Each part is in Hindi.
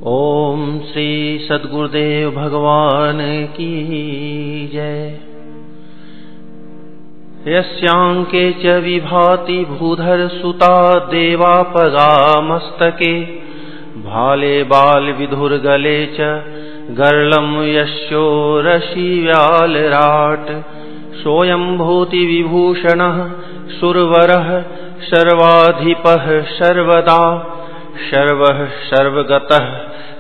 ओम श्री सद्गुरुदेव भगवान की जय। यस्यांके च विभाति भूधर सुता देवापगा मस्तके भाले बाल विधुर्गले च गर्लम यस्यो रशिव्यालराट सोऽयं भूति विभूषणः सुरवरः सर्वाधिपः सर्वदा सर्वः सर्वगतः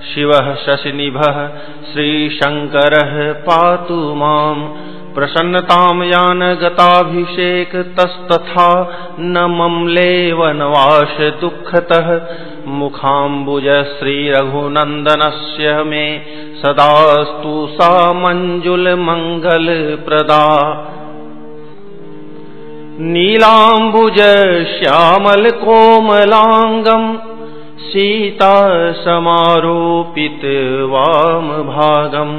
शिवः शशिनिभः श्रीशंकरः पातु माम् प्रसन्नतां यानगताभिषेक तस्तथा न मम्ले वनवास दुःखतः मुखाम्बुज श्रीरघुनन्दनस्य मे सदास्तु सा मंजुल मंगल प्रदा। नीलाम्बुज श्यामल कोमलांगम सीता समारोपित वाम भागम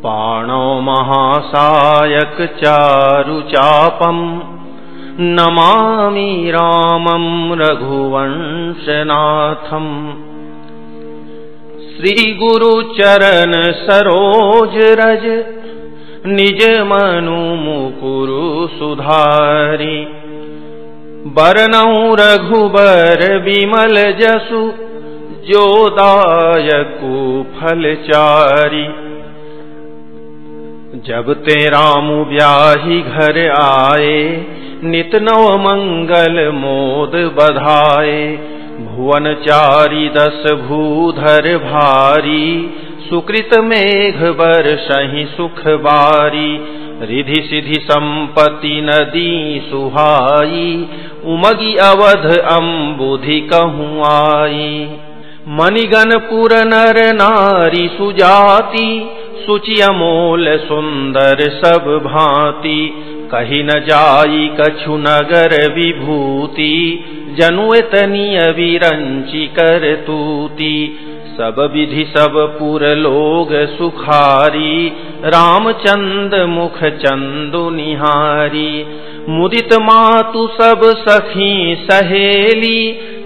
पाणौ महासायक चारुचापम नमामि रामं रघुवंशनाथम। श्री गुरु चरण सरोज रज निज मनु मुकुरु सुधारी बरनउँ रघुबर बिमल जसु जो दायकु फलचारी। जब ते राम ब्याही घर आए नित नव मंगल मोद बधाए भुवन चारी दस भूधर भारी सुकृत मेघ बरसहि सुख बारी रिधि सिधि संपत्ति नदी सुहाई उमगी अवध अम्बुधि कहूँ आई। मणिगण पुर नर नारी सुजाति सुचि अमोल सुंदर सब भांति कही न जाई कछु नगर विभूति जनु एतनीय विरंचि कर तूती। सब विधि सब पुर लोग सुखारी रामचंद मुख चंदु निहारी। मुदित मातु सब सखी सहेली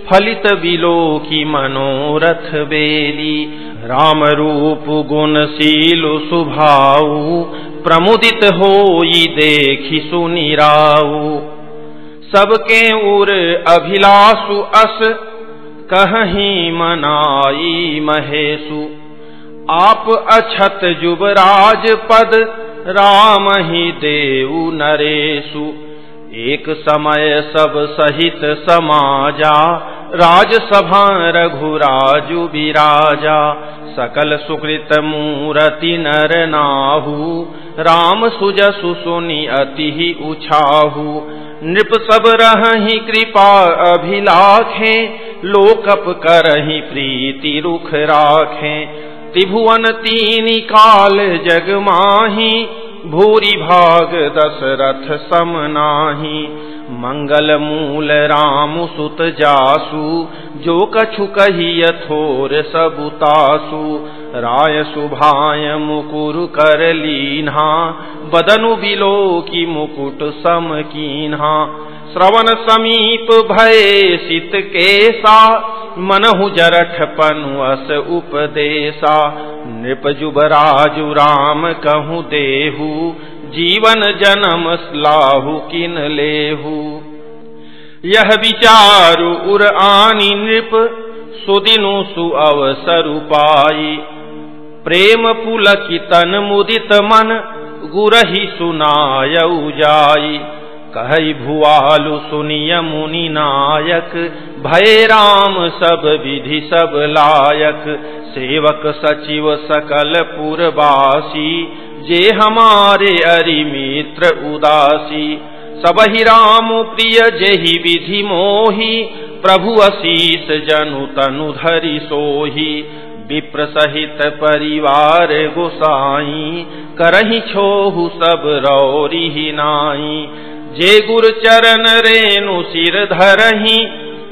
फलित बिलो की मनोरथ बेली। राम रूप गुणशील सुभाऊ प्रमुदित होई देखि सुनिराऊ। सबके उर अभिलाषु अस कहीं मनाई महेशु। आप अछत जुबराज पद राम ही देऊ नरेशु। एक समय सब सहित समाजा राजसभा रघुराजु बिराजा। सकल सुकृत मूरति नर नाहु राम सुजसु सुनि अति ही उछाहु। नृप सब रहहि कृपा अभिलाखे लोकप करहि प्रीति रुख राखे। त्रिभुवन तीनि काल जग माहि भूरि भाग दशरथ सम नाहि। मंगल मूल राम सुत जासु जो कछु कहिय थोर सबुतासु। राय सुभाय मुकुर कर लीन्हा बदनु बिलो की मुकुट सम कीन्हा। श्रवण समीप भय सित केसा मनहु जरठ पनुअस उपदेशा। नृप जुबराजु राम कहूँ देहु जीवन जन्म स्लाहु किन लेहु। यह विचारु उर आनी नृप सुदिनु सुअवसरु पाई। प्रेम पुलकितन मुदित मन गुरहि सुनायउ जाई। कहई भुआलु सुनिय मुनि नायक भय राम सब विधि सब लायक। सेवक सचिव सकल पुरवासी जे हमारे अरि मित्र उदासी। सबहि राम प्रिय जेहि विधि मोहि प्रभु असीस जनु तनु धरि सोहि। विप्र सहित परिवार गोसाई करहि छोहु सब रौरि नाई। जे गुर चरण रेणु सिर धरहि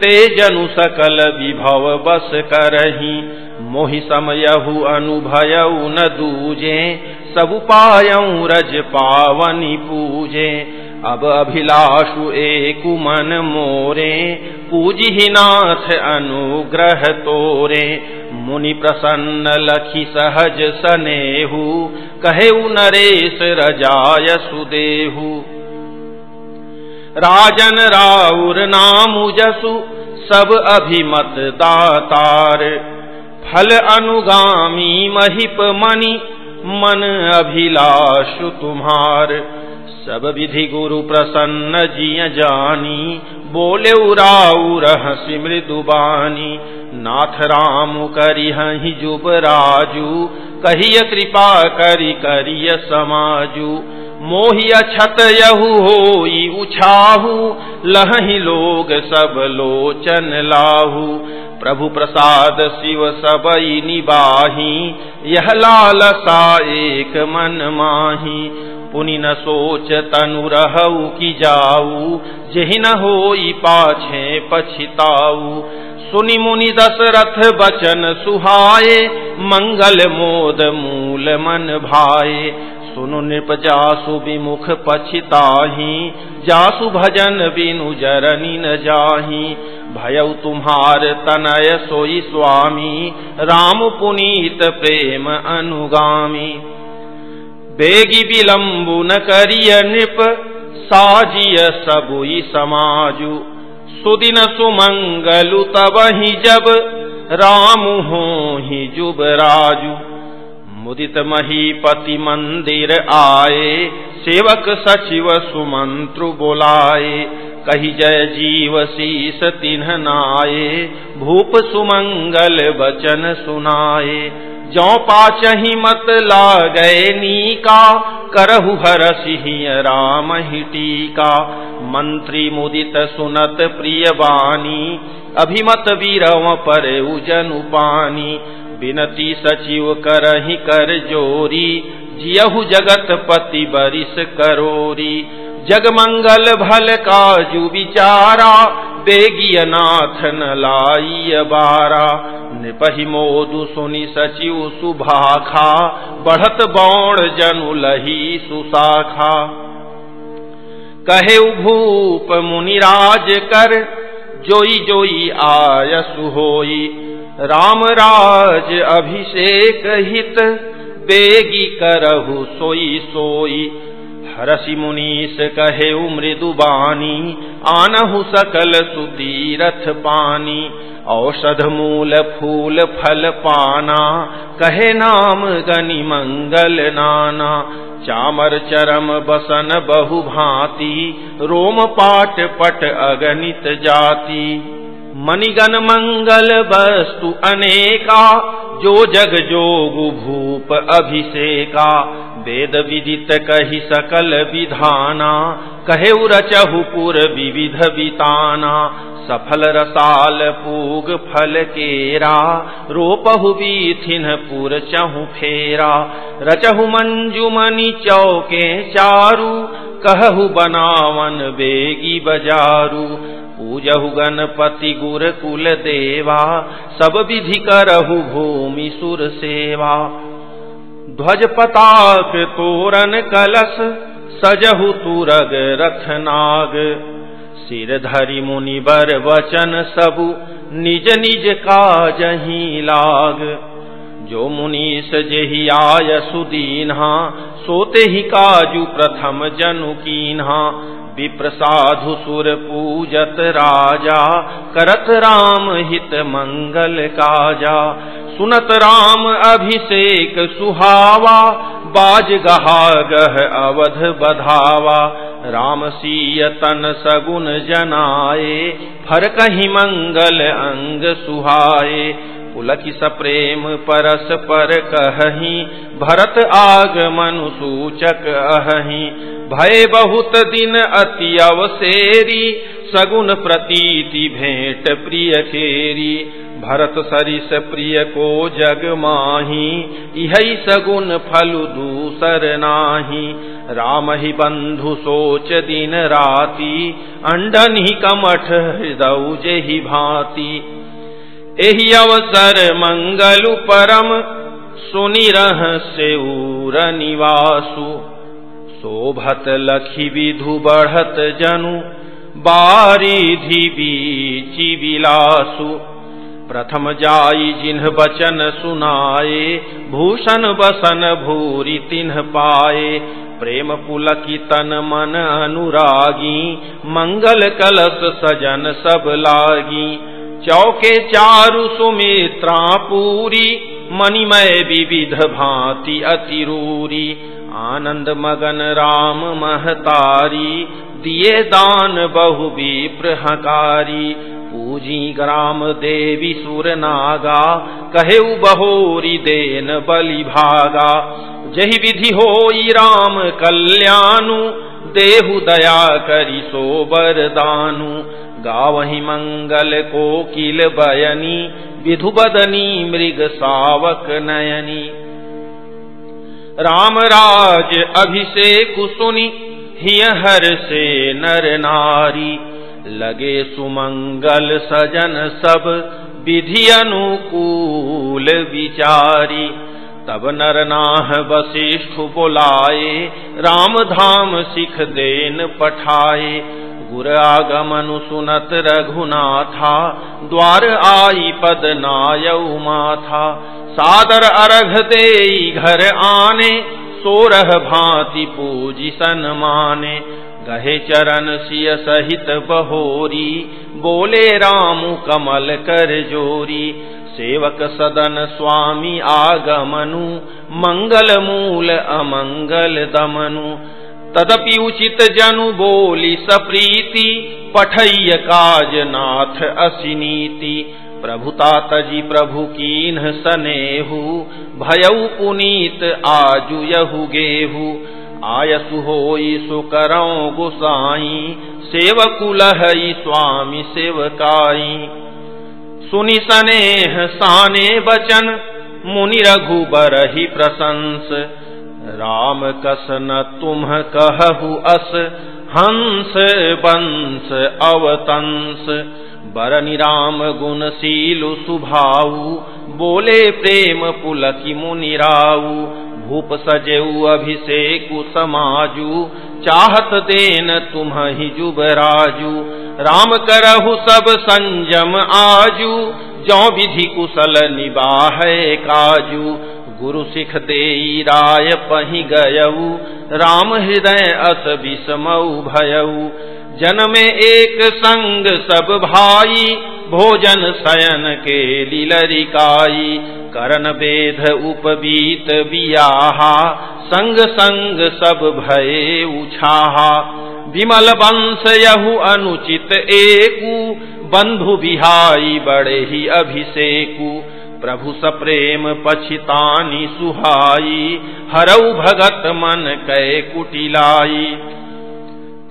ते जनु सकल विभव बस करहि। मोहि समयहु अनुभयउ न दूजे सब पायउ रज पावनि पूजे। अब अभिलाषु एक मन मोरे, पूजिहि नाथ अनुग्रह तोरे। मुनि प्रसन्न लखि सहज सनेहु, कहेउ नरेश रजाय सुदेहु। राजन राउर नामु जसु, सब अभिमत दातार। फल अनुगामी महिप मनि, मन अभिलाषु तुम्हार। सब विधि गुरु प्रसन्न जिय जानी, बोले उराउर हंसी मृदु बानी। नाथ राम करिहहि जुब राजू, कहिय कृपा करि करिय समाजू। मोहि अछत यहु होई उछाहु, लहहि लोग सब लोचन लाहू। प्रभु प्रसाद शिव सबई निबाही, यह लालसा एक मन माही। पुनि न सोच तनु रहु की जाऊ, जेहि न होई पाछे पछिताऊ। सुनि मुनि दशरथ बचन सुहाए, मंगल मोद मूल मन भाए। सुनु नृप जासु विमुख पछिताही, जासु भजन बिनु जरनी न जाही। भयउ तुम्हार तनय सोई स्वामी, राम पुनीत प्रेम अनुगामी। बेगी विलंबु न करिय नृप, साजिय सबुई समाजु। सुदिन सुमंगलु तबहि जब, राम होहि जुब राजू। मुदित महीपति मंदिर आए, सेवक सचिव सुमंत्रु बोलाए। कही जय जीव शीस तिन्ह नाये, भूप सुमंगल बचन सुनाए। जौ पाचहि मत लागै नीका, करहु हरसिहि राम ही टीका। मंत्री मुदित सुनत प्रिय बानी, अभिमत वीरव परे उजनु पानी। बिनती सचिव करहि कर जोरी, जियहु जगत पति बरिस करोरी। जग मंगल भल काजु विचारा, बेगिय नाथ न लाइय बारा। नृपहि मोदु सुनि सचिव सुभाखा, बढ़त बौण जनु लही सुसाखा। कहे भूप मुनिराज कर, जोई जोई आयसु होई। राम राज अभिषेक हित, बेगी करहु सोई सोई। हरसि मुनीस कहे मृदु बानी, आनहु सकल सुतीरथ पानी। औषध मूल फूल फल पाना, कहे नाम गनि मंगल नाना। चामर चरम बसन बहु भांति, रोम पाट पट अगणित जाति। मणिगण मंगल वस्तु अनेका, जो जग जोगु भूप अभिषेका। वेद विदित कहि सकल विधाना, कहे रचहु पुर विविध बिताना। सफल रसाल पूग फल केरा, रोपहु बीथिन पुर चहु फेरा। रचहु मंजुमणि चौके चारु, कहहु बनावन बेगी बजारू। पूजहु गणपति गुर कुल देवा, सब विधि करहु भूमि सुर सेवा। ध्वज पताक तोरण कलश, सजहु तुरग रथनाग। सिर धरि मुनि बर वचन सबु, निज निज काजहि लाग। जो मुनीस जेहि आय सुदीन्हा, सोते ही काजु प्रथम जनु कीन्हा। विप्र साधु सुर पूजत राजा, करत राम हित मंगल काजा। सुनत राम अभिषेक सुहावा, बाज गहा गह अवध बधावा। राम सीय तन सगुन जनाए, फर कहीं मंगल अंग सुहाए। पुलकि सप्रेम परस पर कहहीं, भरत आगमनु सूचक अहहीं। भय बहुत दिन अति अवसेरी, सगुन प्रतीति भेंट प्रिय केरी। भरत सरिस प्रिय को जग माही, इहै सगुन फलु दूसर नाही। राम ही बंधु सोच दिन राति, अंडन ही कमठ हृदय जेहि भांति। एहि अवसर मंगलु परम, सुनि रहस्य उर निवासु। शोभत लखी विधु बढ़त जनु, बारिधि बीची विलासु। प्रथम जाई जिन्ह बचन सुनाए, भूषण बसन भूरि तिन्ह पाए। प्रेम पुलकी तन मन अनुरागी, मंगल कलश सजन सब लागी। चौके चारु सुमित्रा पूरी, मणिमय विविध भांति अतिरूरी। आनंद मगन राम महतारी, दिए दान बहु विप्र हकारी। पूजी ग्राम देवी सुर नागा, कहेउ बहोरी देन बलि भागा। जहि विधि होई राम कल्याणु, देहु दया करि सो बरदानु। गावहि मंगल कोकिल बयनी, विधु बदनी मृग सावक नयनी। राम राज अभिषेक सुनि, हिय हर्षे नर नारी। लगे सुमंगल सजन सब, विधि अनुकूल विचारी। तब नर नाह वशिष्ठ बुलाए, राम धाम सिख देन पठाए। गुर आगमनु सुनत रघुनाथा, द्वार आई पद नायउ माथा। सादर अर्घ देई घर आने, सोरह भांति पूजी सन्माने। गहे चरण सिय सहित बहोरी, बोले रामु कमल कर जोरी। सेवक सदन स्वामी आगमनु, मंगल मूल अमंगल दमनु। तदपि उचित जनु बोली सप्रीति, पठैय काज नाथ असिनीति। प्रभुता तजी प्रभु कीन्ह सनेहु, भयउ पुनीत आजु यहु गेहु। आयसु होई सुकरौ गोसाई, सेवकु लहई स्वामी सेवकाई। सुनि सनेह साने बचन, मुनि रघुबर ही प्रशंस। राम कसन तुम्ह कहु अस, हंस बंस अवतंस। बरनि राम गुणशीलु सुभाऊ, बोले प्रेम पुलकी मुनि राऊ। भूप सजेऊ अभिषेकु समाजू, चाहत देन तुम्हि जुबराजू। राम करहु सब संजम आजू, जौ विधि कुशल निबाहै काजू। गुरु सिख देई राय पहि गयऊ, राम हृदय अस विस्मऊ भयऊ। जन्मे एक संग सब भाई, भोजन शयन के लीलरिकाई। करन बेध उपबीत बियाहा, संग संग सब भये उछाहा। विमल वंश यहु अनुचित एकू, बंधु बिहाई बड़े ही अभिषेकु। प्रभु सप्रेम पछितानी सुहाई, हरऊ भगत मन कै कुटिलाई।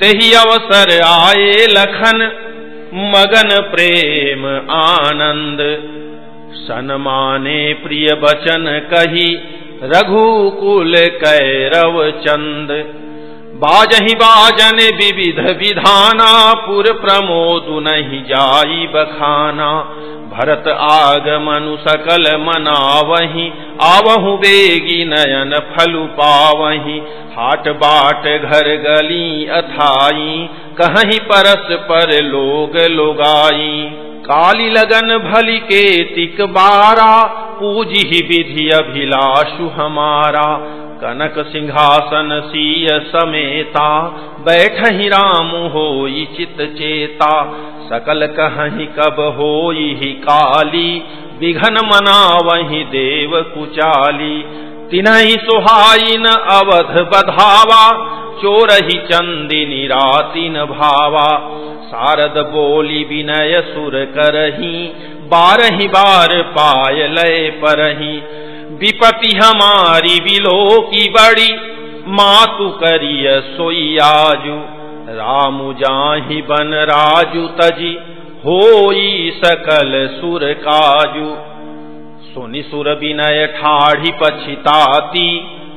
तेहि अवसर आए लखन, मगन प्रेम आनंद। सन्माने प्रिय बचन कही, रघुकुल कैरव चंद। बाजहि बाजन विविध विधाना, पुर प्रमोदु नहीं जाई बखाना। भरत आगमनु सकल मनावहि, आवहु बेगी नयन फलु पावहि। हाट बाट घर गली अथाई, कहीं परस पर लोग लोगाई। काली लगन भली के तिक बारा, पूजी विधि अभिलाषु हमारा। कनक सिंहासन सीय समेता, बैठहि राम होई चित चेता। सकल कहीं कब होई ही काली, विघन मनावहि देव कुचाली। तिन्हि सोहाई न अवध बधावा, चोरहि चंदिनी रातिन भावा। सारद बोली विनय सुर करही, बारहि बार पाय लय परही। विपति हमारी विलो की बड़ी, मातु करिय सोई आजू। रामु जाहि बन राजू तजी, होई सकल सुर काजू। सुनि सुर विनय ठाढ़ी पछिताती,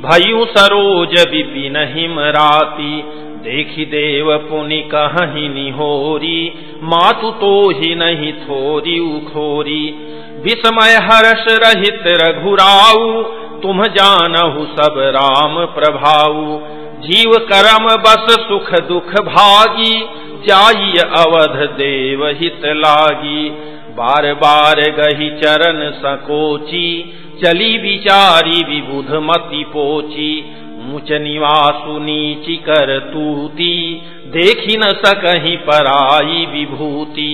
भयु सरोज विपिन हिमराती। देखि देव पुनि कहि निहोरी, मातु तो ही नहीं थोरी उखोरी। विस्मय हर्ष रहित रघुराऊ, तुम जानहु सब राम प्रभाऊ। जीव करम बस सुख दुख भागी, जाई अवध देव हित लागी। बार बार गही चरण सकोची, चली विचारी विबुध मति पोची। ऊंच निवासु नीची कर तूती, देखी न सकहीं पराई विभूति।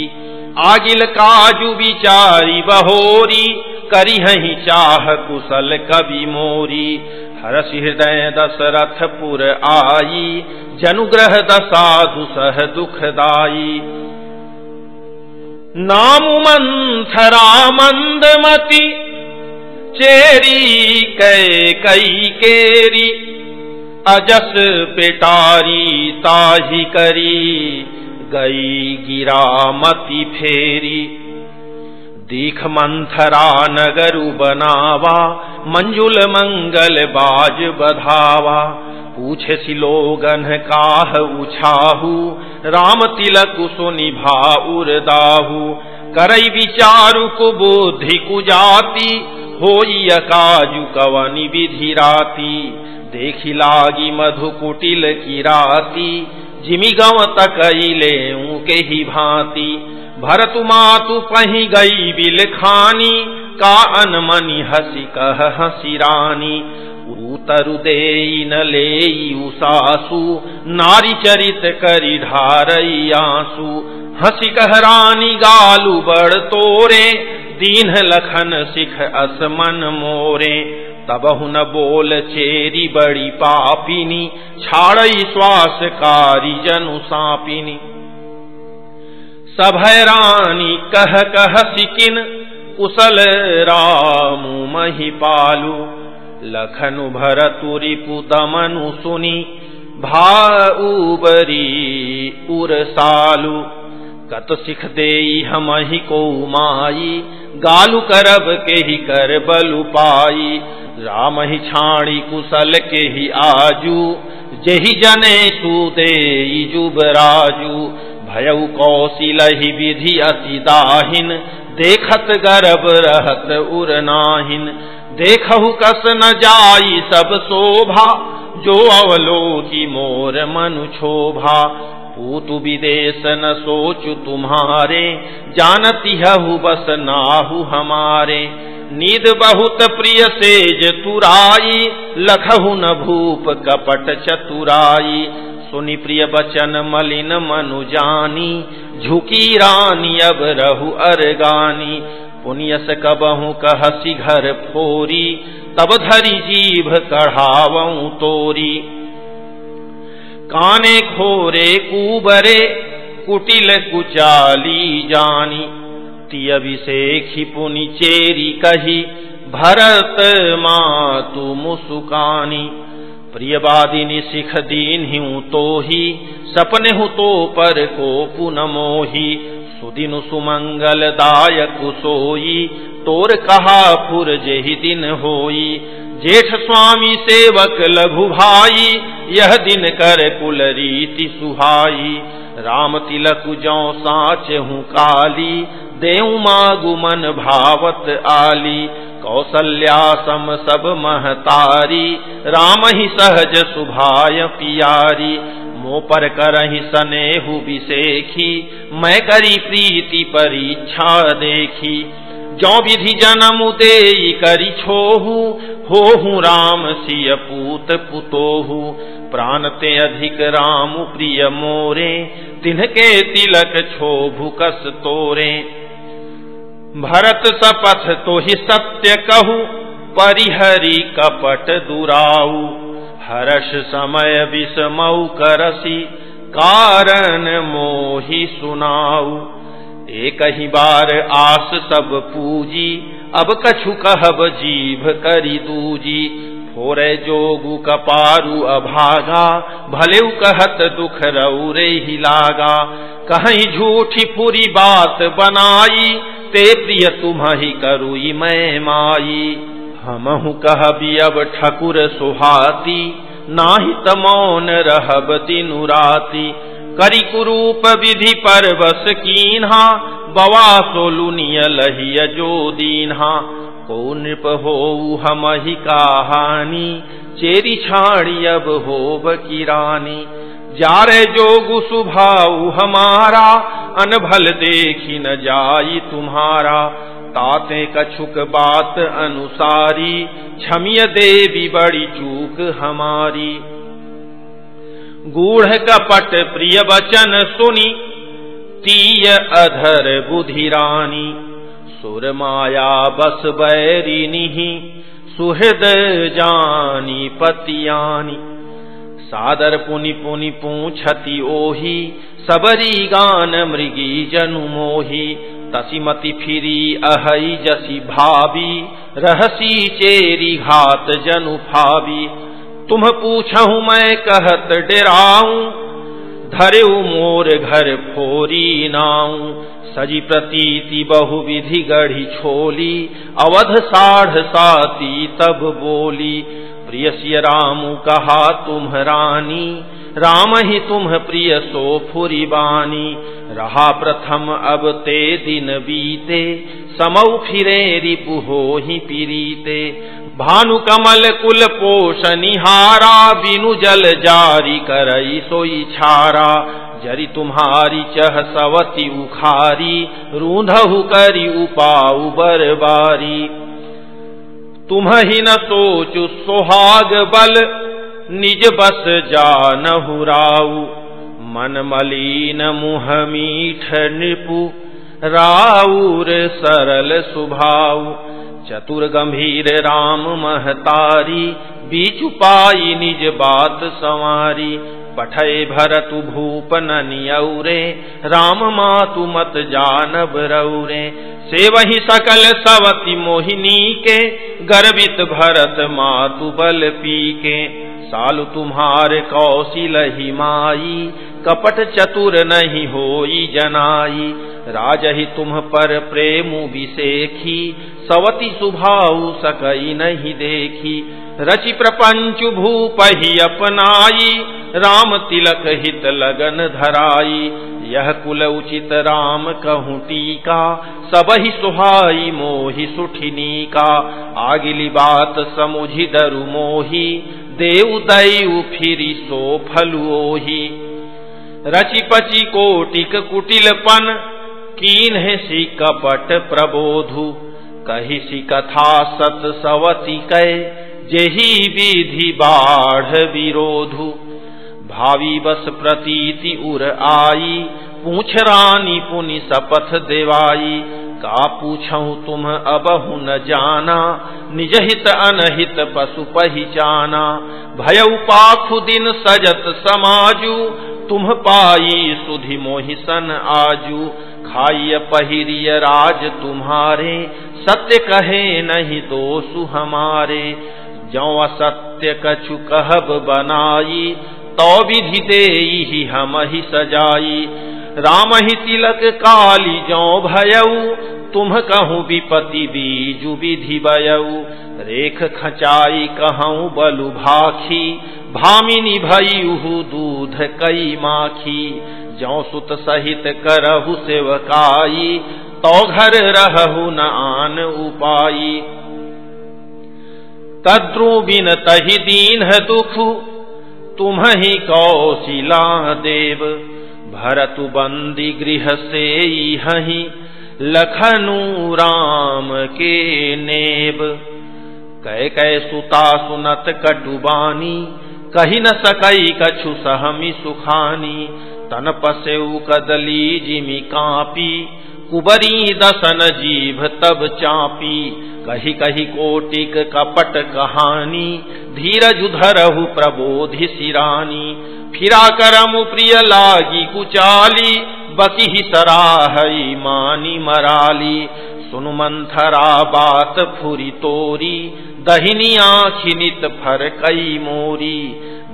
आगिल काजु विचारी बहोरी, करिहहि चाह कुशल कवि मोरी। हरषि हृदय दशरथपुर आई, जनुग्रह दसाधु सह दुखदाई। नाम मंथरा मंदमति, चेरी कई केरी। अजस पेटारी ताहि करी, गई गिरामति फेरी। दीख मंथरा नगरु बनावा, मंजुल मंगल बाज बधावा। पूछे सिलोगन काह उछाहू, राम तिलक सुनि भाउर दाहू। करई विचारु कुबुद्धि कुजाति, होई अकाजु कवनि विधि राती। देखी लागी मधु कुटिल की राती, जिमि गंव तकैले के ही भांति। भरतु मातु पही गई बिलखानी, का अनमनि हसी कह हसी रानी। उतरु देई न लेई उसासु, नारी चरित करि ढारई आंसू। हसी कह रानी गालु बड़ तोरे, दीन लखन सिख असमन मोरे। तबहु न बोल चेरी बड़ी पापिनी, छाड़ई श्वास कारी जनु सापिनी। सभय रानी कह कह सिकिन, कुशल रामु महिपालु। लखनु भरतु रिपु दमनु सुनि, भाउबरी उरसालु। कत सिख देई हमहि को माई, गालु करब के ही कर बलु पाई। राम ही छाणी कुशल के ही आजू, जेहि जने तू देई जुबराजू। भयउ कौशिलहि विधि अति दाहिन, देखत गर्भ रहत उर नाहिन। देखहु कस न जाई सब शोभा, जो अवलोकी मोर मनु क्षोभा। पूतु विदेश न सोचु तुम्हारे, जानती हहु बस नाहु हमारे। नीद बहुत प्रिय सेज तुराई, लखहु न भूप कपट चतुराई। सुनि प्रिय बचन मलिन मनु जानी, झुकी रानी अब रहु अरगानी। पुनियस कबहु कहसी घर फोरी, तब धरी जीभ कढ़ावऊ तोरी। काने खोरे कुबरे, कुटिल कुचाली जानी। ती अभिषेखी पुनि चेरी कही, भरत मातु मुसुकानी। प्रियवादिनी सिख दीन हिउ तो ही, सपने हु तो पर को पुन मोही। सुदिनु सुमंगल दायक सोई, तोर कहा फुर जेहि दिन होई। जेठ स्वामी सेवक लघु भाई, यह दिन कर कुल रीति सुहाई। राम तिलक जौ साच हूँ काली, देऊ मागु मन भावत आली। कौसल्या सम सब महतारी, राम ही सहज सुभाय पियारी। मो पर करहि सनेहु विसेखी, मैं करी प्रीति परीक्षा देखी। जो विधि जन्म देई करि छोहु, होहु राम सिय पूत पुतोहु। प्राण ते अधिक राम प्रिय मोरे, तिन्हके तिलक क्षोभु कस तोरे। भरत सपथ तो ही सत्य कहु, परिहरि कपट दुराऊ। हर्ष समय विषमऊ करसी, कारण मोहि सुनाऊ। एक ही बार आस सब पूजी, अब कछु कहब जीभ करी दूजी। फोरे जोगु कपारु अभागा, भलेउ कहत दुख रौरे ही लागा। कहीं झूठी पूरी बात बनाई, ते प्रिय तुम्हि करुई मैं माई। हमहु कहबी अब ठकुर सुहाती, नाही त मौन रहब दिनु राती। करी कुरूप विधि पर बस कीन्हा, बवा सोलुनिय लहिय जो दीन्हा। को नृप होऊ हमहि कहानी, चेरी छाड़ी अब होब की रानी। जारे जोगु सुभाऊ हमारा, अनभल देखी न जाई तुम्हारा। ताते कछुक बात अनुसारी, क्षमिय देवी बड़ी चूक हमारी। गूढ़ कपट प्रिय वचन सुनी, तीय अधर बुधि रानी। सुर माया बस बैरिनी, सुहृद जानी पतियानी। सादर पुनि पुनि पूछति ओही, सबरी गान मृगी जनु मोही। तसिमति फिरी अहई जसी भावी, रहसी चेरी घात जनु भावी। तुम पूछहु मैं कहत डेराऊं, धरेऊ मोर घर फोरी नाऊं। सजी प्रतीति बहुविधि गढ़ी छोली, अवध 7.5 तब बोली। प्रिय सिय रामु कहा तुम रानी, राम ही तुम प्रिय सो फुरी बानी। रहा प्रथम अब ते दिन बीते, समौ फिरे रिपु होहि पीरीते। भानु कमल कुल पोष निहारा, बिनु जल जारी करई सोई छारा। जरी तुम्हारी चह सवती उखारी, रूंधहु करी उपाऊ बरबारी। तुम्हि न सोचु सोहाग बल, निज बस जानहु राऊ। मन मलिन मुह मीठ नृपु, राउर सरल सुभाऊ। चतुर गंभीर राम महतारी, बीचु पाई निज बात संवारी। पठय भरतु भूप ननियौरे, राम मातु मत जानब रौरे। सेवहि सकल सवति मोहिनी के, गर्वित भरत मातु बल पीके। सालु तुम्हारे कौशिलहि माई, कपट चतुर नहीं होई जनाई। राजहि तुम पर प्रेमु विसेखी, सवति सुभाऊ सकई नहीं देखी। रचि प्रपंचु भूपहि अपनाई, राम तिलक हित लगन धराई। यह कुल उचित राम कहूँ टीका, सबहि सुहाई मोहि सुठिनी का। आगिली बात समुझि डरु मोही, देव दैव फिरी सो फलु ओही। रचि पचि कोटिक कुटिलपन, कीन्हे सी कपट प्रबोधु। कही सी कथा सत सवति कै, जेहि विधि बाढ़ विरोधु। भावी बस प्रतीति उर आई, पूछ रानी पुनि शपथ देवाई। का पूछऊं तुम अबहु न जाना, निज हित अनहित पशु पहिचाना। भयउ पाखु दिन सजत समाजु, तुम पाई सुधि मोहि सन आजू। खाइय पहिरिय राज तुम्हारे, सत्य कहे नहीं दोषु हमारे। जौ असत्य कछु कहब बनाई, तो विधि देई हमहि सजाई। राम ही तिलक काली जौ भयऊ, तुम कहूँ विपति बीजु विधि बयऊ। रेख खचाई कहूँ बलु भाखी, भामिनी भईहु दूध कई माखी। जौ सुत सहित करहु सेवकाई, तो घर रहु न आन उपाई। तद्रु बिन तहि दीन दुखु, तुम्हि कौशिला देव। भरतु बंदी गृह से हहि, लखनु राम के नेब। कै कै सुता सुनत कटुबानी, कही न सकई कछु सहमी सुखानी। तन पसेउ कदली जिमि कापी, कुबरी दसन जीभ तब चापी। कही कही कोटिक कपट कहानी, धीरज धरहु प्रबोधि सिरानी। फिरा करमु प्रिय लागी कुचाली, बकी सराहई मानी मराली। सुनु मंथरा बात फुरी तोरी, दहिनी आँखि नित फर कई मोरी।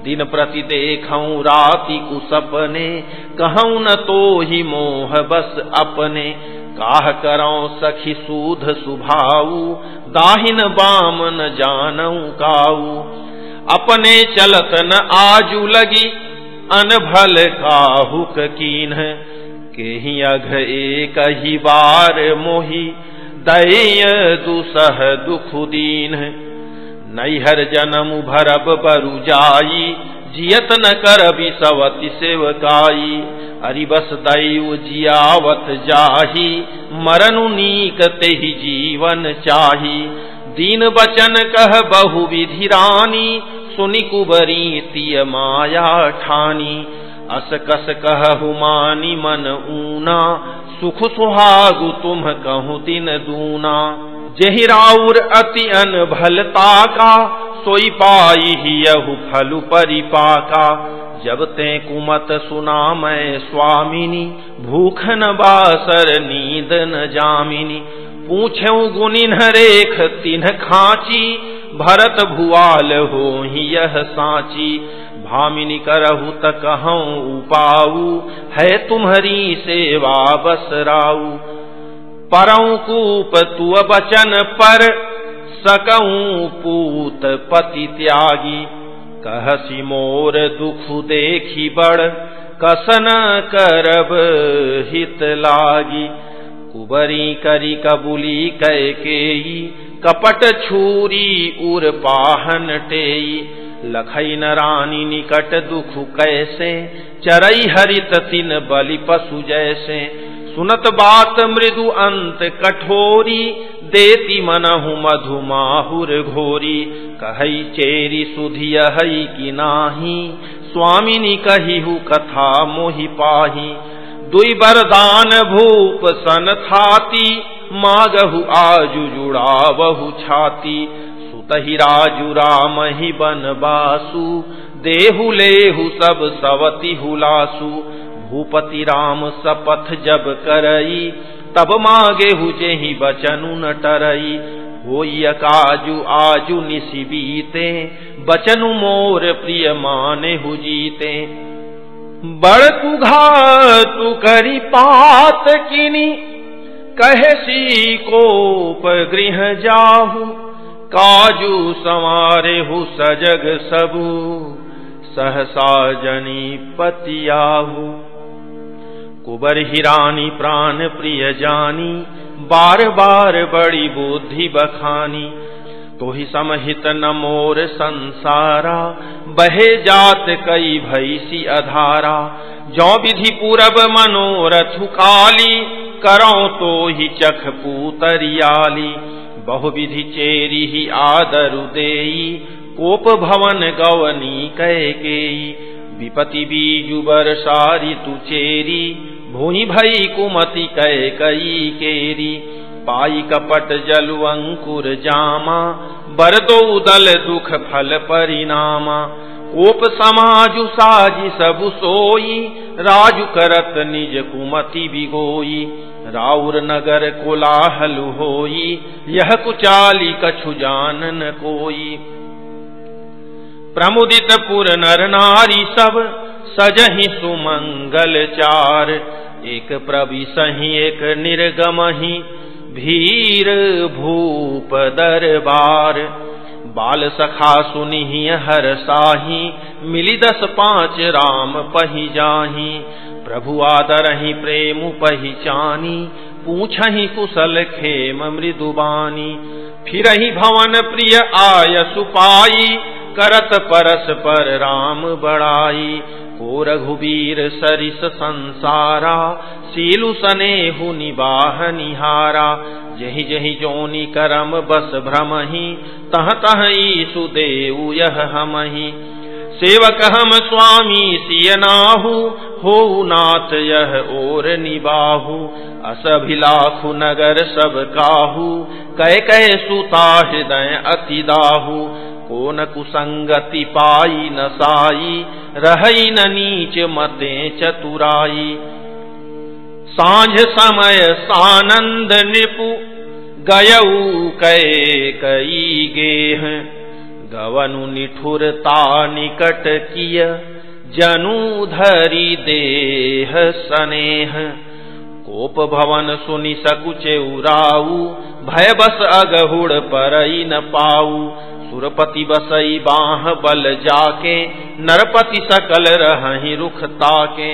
दिन प्रति देखऊं राति कुसपने, कहूं न तो ही मोह बस अपने। काह करऊं सखी सूध सुभाऊ, दाहिन बाम न जानऊं काऊ। अपने चलत न आजू लगी, अनभल काहुक कीन्ह। केहि अघ एक ही बार मोही, दय दुसह दुख दीन। नैहर जन्म भरब बरु जाई, जियत न करबि सवति सेवकाई। अरिबस दैव जियावत जाही, मरनु नीक तेहि जीवन चाही। दीन बचन कह बहु विधि रानी, सुनि कुबरी तिय माया ठानी। अस कस कहु मानी मन ऊना, सुख सुहागु तुम कहूँ दिन दूना। जेहि राउर अति अनभलता का, सोई पाई हियहु फलु परिपाका। जब ते कुमत सुना मैं स्वामिनी, भूख न बासर नींद न जामिनी। पूछऊं गुनिन रेख तिन्ह खाची, भरत भुआल होहि यह साची। भामिनी करहु त कहूँ उपाऊ, है तुम्हारी सेवा बसराऊ। परऊं कूप तु बचन पर, सकऊं पूत पति त्यागी। कहसी मोर दुख देखी बड़, कसन करब हित लागी। कुबरी करी कबुली कैकेयी, कपट छूरी उर पाहन टेई। लखई न रानी निकट दुख कैसे, चरई हरित तिन बलि पशु जैसे। सुनत बात मृदु अंत कठोरी, देती मनहु मधु माहुर घोरी। कहई चेरी सुधिय हई कि नाही, स्वामिनी कहिहु कथा मोहि पाही। दुई बरदान भूप सन थाती, मागहु आजु जुड़ावहु छाती। सुतहि राजु रामहि बनबासु, देहु लेहु सब सवति हुलासु। भूपति राम सपथ जब करई, तब मांगेहु जेहि बचनु न टरई। होई अकाजु आजु निसि बीते, बचनु मोर प्रिय मानेहु जीते। बड़ कुघातु करि पात किनी, कहसी कोप गृह जाहु। काजू संवारेहु सजग सबु, सहसा जनी पतियाहु। कुबर हिरानी प्राण प्रिय जानी, बार बार बड़ी बुद्धि बखानी। तोहि समहित न मोर संसारा, बहे जात कई भैसी अधारा। जौ विधि पूरब मनोरथ काली, करौ तो ही चख पूतरियाली। बहुविधि चेरी ही आदरु देई, कोप भवन गवनी कैकेयी। विपति बीजु बरसारी तु चेरी, भूनि भई कुमति कैकई केरी। पाई कपट जलु अंकुर जामा, बरदो दल दुख फल परिणामा। कोप समाजु साजी सबु सोई, राजु करत निज कुमति बिगोई। राउर नगर कोलाहल होई, यह कुचाली कछु जानन कोई। प्रमुदित पुर नर नारी सब, सजहि सुमंगल चार। एक प्रविशहि एक निर्गमहि, भीर भूप दरबार। बाल सखा सुनिहि हरसाहि, मिली 10-5 राम पहि जाहि। प्रभु आदरहि प्रेम पहिचानी, पूछहि कुशल खेम मृदुबानी। फिरहि भवन प्रिय आयसु पाई, करत परस पर राम बड़ाई। को रघुबीर सरिस संसारा, सीलु सनेहु निबाह निहारा। जहि जहि जोनि करम बस भ्रमहि, तह तह ईसु देउ यह हमहि। सेवक हम स्वामी सिय नाहु, होउ नाथ यह ओर निबाहु। असभिलाखु नगर सब काहू, कै कै सुता हृदय अति दाहु। को न कुसंगति पाई न साई, रहई न नीच मते चतुराई। सांझ समय सानंद निपु, गयऊ कै कई गेह। गवनु निठुरता निकट किय, जनु धरि देह सनेह। कोप भवन सुनि सकुचे उराऊ, भय बस अगहुड़ परई न पाऊ। सुरपति बसई बाह बल जाके, नरपति सकल रहहि रुख ताके।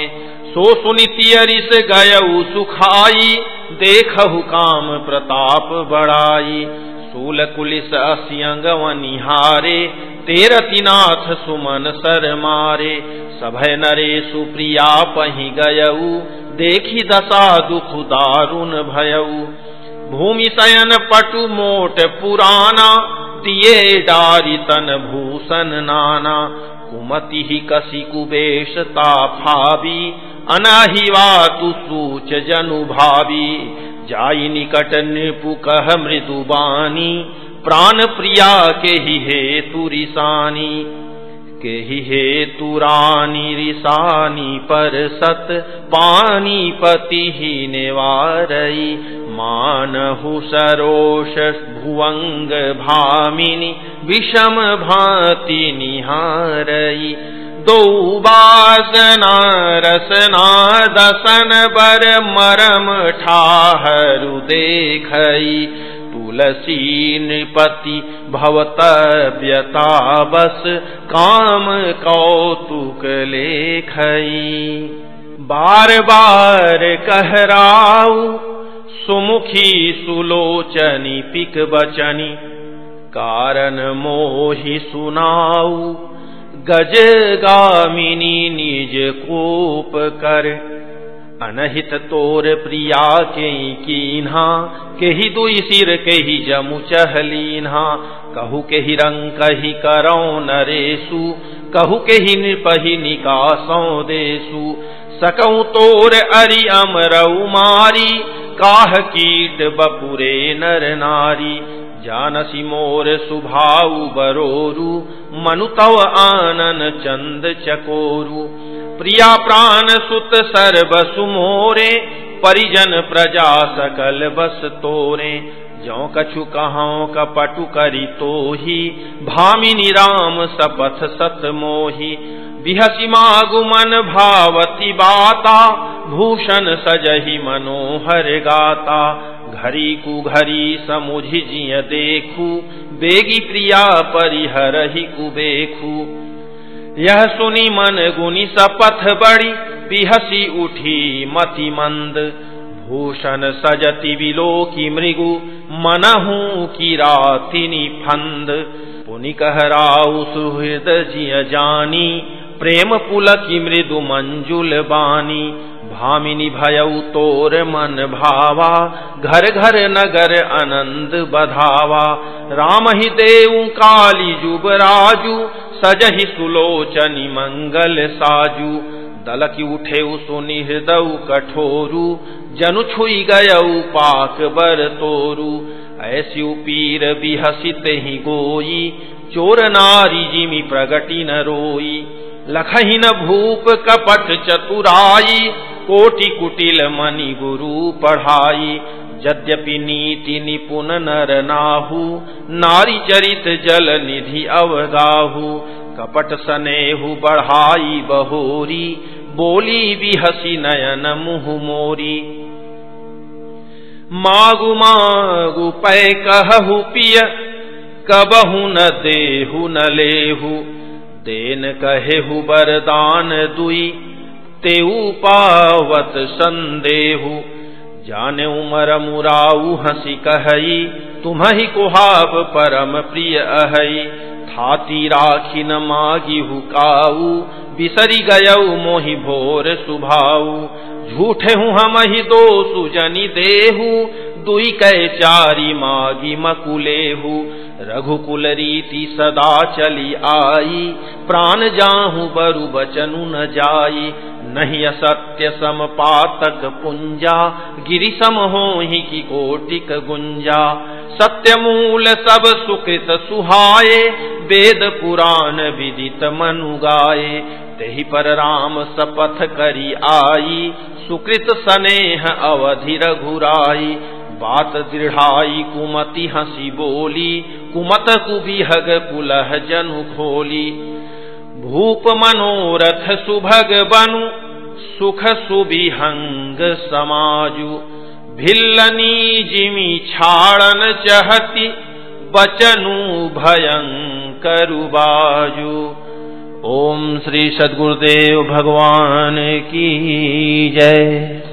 सो सुनि तियरिस गयऊ सुखाई, देखहु काम प्रताप बढ़ाई। सूल कुलिस अस्यंग वनिहारे, तेरतिनाथ सुमन सर मारे। सभय नरे सुप्रिया पहि गयऊ, देखी दशा दुख दारुण भयऊ। भूमि शयन पटु मोट पुराना, दिए डारी तन भूषण नाना। कुमति ही कसी कुबेशता भावी, अनाहिवा तु सूच जनु भावी। जाई निकट नृपु कह मृदु बानी, प्राण प्रिया के ही हेतु रिसानी। के ही हेतु रानी रिसानी, पर सत पानी पति ही निवारई। मानहु सरोष भुवंग भामिनी, विषम भांति निहारई। दो बासना रसना दसन बर, मरम ठाहरु देखई। तुलसी नृपति भवतव्यता बस, काम कौतुक लेखई। बार बार कहराऊ, सुमुखी सुलोचनी पिक बचनी। कारण मोहि सुनाऊ, गज गामिनी निज कोप कर। अनहित तोर प्रिया के कीन्हा, केहि दुई सिर केहि जमु चहलीन्हा। कहु केहि रंग कहि करौ नरेशु, कहु केहि नृपहि निकासौ देशु। सकौ तोर अरि अमरऊ मारी, काह कीट बपुरे नर नारी। जानसी मोर सुभाऊ बरोरु, मनु तव आनन चंद चकोरु। प्रिया प्राण सुत सर्व सुमोरे, परिजन प्रजा सकल बस तोरे। ज्यों कछु कहां कपटु करी तोही, भामिनी राम सपथ सत मोही। बिहसी मागु मन भावती बाता, भूषण सजहि मनोहर गाता। घरी कुघरी समुझि जिय देखू, बेगी प्रिया परिहरहि कुबेखू। यह सुनी मन गुनी सपथ बड़ी, बिहसी उठी मति मंद। भूषण सजति विलोकी मृगु, मनहु की रातिनि फंद। पुनि कहराउ सुहृद जिय जानी, प्रेम पुलकी मृदु मंजुल बानी। भामिनी भयउ तोर मन भावा, घर घर नगर आनंद बधावा। राम ही देऊ काली जुबराजु, सजहि सुलोचनी मंगल साजु। दलकी उठे सुनि हृदय कठोरु, जनु छुई गयऊ पाक बर तोरु। ऐसी पीर बिहसित ही गोई, चोर नारी जिमि प्रगति न रोई। लखहि न भूप कपट चतुराई, कोटि कुटिल मनि गुरु पढ़ाई। यद्यपि नीति निपुण नर नाहु, नारी चरित जल निधि अवगाहु। कपट सनेहु बढ़ाई बहोरी, बोली बिहसी नयन मुह मोरी। मागु मागु पै कहु पिय, कबहु न देहु न लेहु। देन कहेहु बरदान दुई, तेऊ पावत संदेहु। जाने उमर मुराऊ हंसी कहई, तुम्हि कुहाब परम प्रिय अहई। थाती राखी न मागी हुकाऊ, बिसरी गयऊ मोहि भोर सुभाऊ। झूठे हूँ हम ही दो सुजनी देहु, दुई कै चारी मागी मकुलेहु। रघुकुल रीति सदा चली आई, प्राण जाहू बरु बचनु न जाई। नहीं असत्य सम पातक पुंजा, गिरि सम होहि की कोटिक गुंजा। सत्य मूल सब सुकृत सुहाये, वेद पुराण विदित मनु गाये। तेहि पर राम सपथ करी आई, सुकृत स्नेह अवधि रघुराई। बात दृढ़ाई कुमति हंसी बोली, कुमत कुबिहग कुलह जनु खोली। भूप मनोरथ सुभग बनु, सुख सुबिहंग समाजु। भिल्लनी जिमि छाड़न चहति, बचनु भयंकरु बाजु। ओम श्री सद्गुरुदेव भगवान की जय।